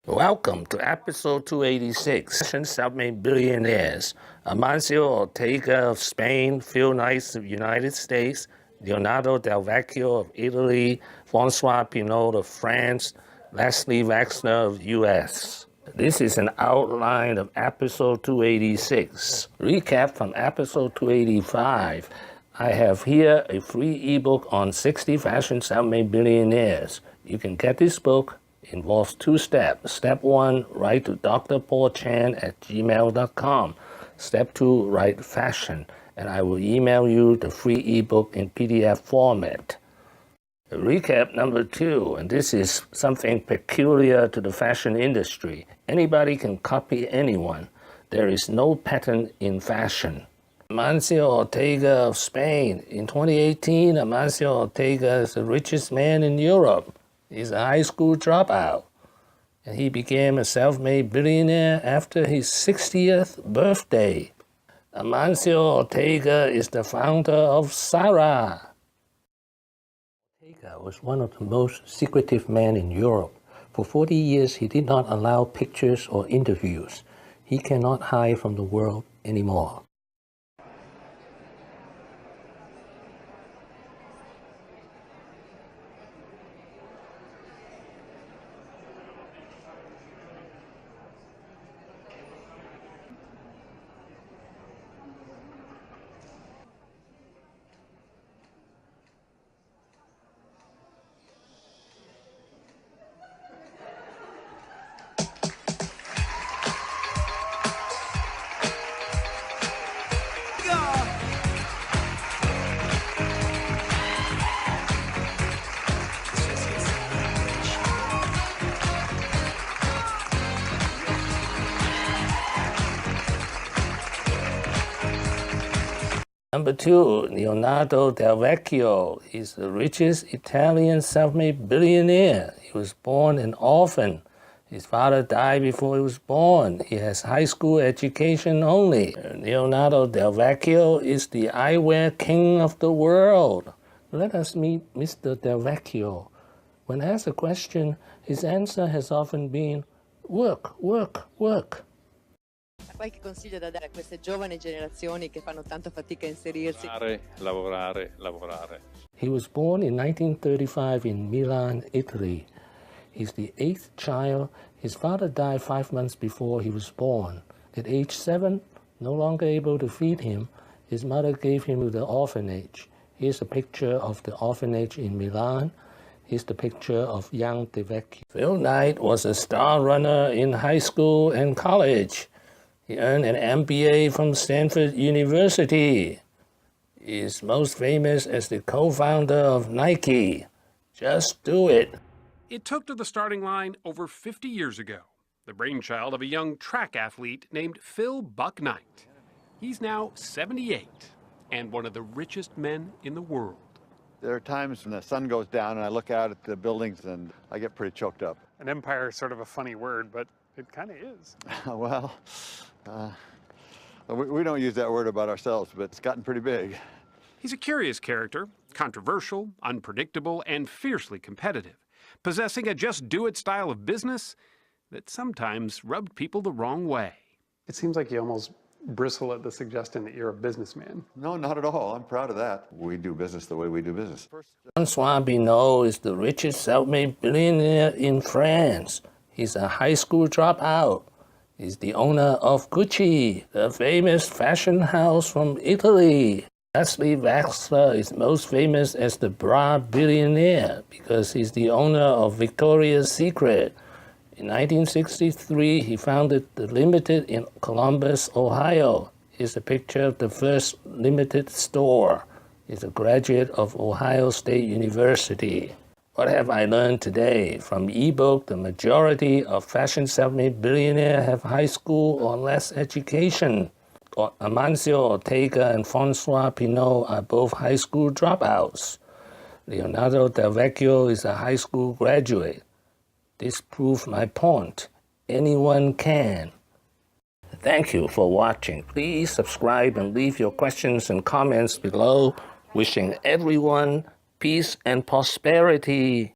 Welcome to episode 286, Selfmade Billionaires. Amancio Ortega of Spain, Phil Knight of United States, Leonardo Del Vecchio of Italy, Francois Pinault of France, Leslie Wexner of US. This is an outline of episode 286. Recap from episode 285. I have here a free ebook on 60 fashion self-made billionaires. You can get this book. Involves 2 steps. Step 1, write to drpaulchan@gmail.com. Step 2, write fashion, and I will email you the free ebook in PDF format. Recap number 2, and this is something peculiar to the fashion industry. Anybody can copy anyone. There is no pattern in fashion. Amancio Ortega of Spain. In 2018, Amancio Ortega is the richest man in Europe. He's a high school dropout, and he became a self-made billionaire after his 60th birthday. Amancio Ortega is the founder of Zara. Ortega was one of the most secretive men in Europe. For 40 years, he did not allow pictures or interviews. He cannot hide from the world anymore. Number 2, Leonardo Del Vecchio. He's the richest Italian self-made billionaire. He was born an orphan. His father died before he was born. He has high school education only. Leonardo Del Vecchio is the eyewear king of the world. Let us meet Mr. Del Vecchio. When asked a question, his answer has often been, work, work, work. Qualche consiglio da dare a queste giovani generazioni che fanno tanto fatica a inserirsi? Lavorare, lavorare. He was born in 1935 in Milan, Italy. He's the 8th child. His father died 5 months before he was born. At age 7, no longer able to feed him, his mother gave him to the orphanage. Here's a picture of the orphanage in Milan. Here's the picture of young Del Vecchio. Phil Knight was a star runner in high school and college. He earned an MBA from Stanford University. He is most famous as the co-founder of Nike. Just do it. It took to the starting line over 50 years ago, the brainchild of a young track athlete named Phil "Buck" Knight. He's now 78 and one of the richest men in the world. There are times when the sun goes down and I look out at the buildings and I get pretty choked up. An empire is sort of a funny word, but it kind of is. Well, we don't use that word about ourselves, but it's gotten pretty big. He's a curious character, controversial, unpredictable, and fiercely competitive, possessing a just-do-it style of business that sometimes rubbed people the wrong way. It seems like you almost bristle at the suggestion that you're a businessman. No, not at all. I'm proud of that. We do business the way we do business. Francois Pinault is the richest self-made billionaire in France. He's a high school dropout. He's the owner of Gucci, the famous fashion house from Italy. Leslie Wexner is most famous as the bra billionaire because he's the owner of Victoria's Secret. In 1963, he founded the Limited in Columbus, Ohio. Here's a picture of the first Limited store. He's a graduate of Ohio State University. What have I learned today? From ebook, the majority of fashion self-made billionaires have high school or less education. Amancio Ortega and Francois Pinault are both high school dropouts. Leonardo Del Vecchio is a high school graduate. This proves my point. Anyone can. Thank you for watching. Please subscribe and leave your questions and comments below. Wishing everyone peace and prosperity.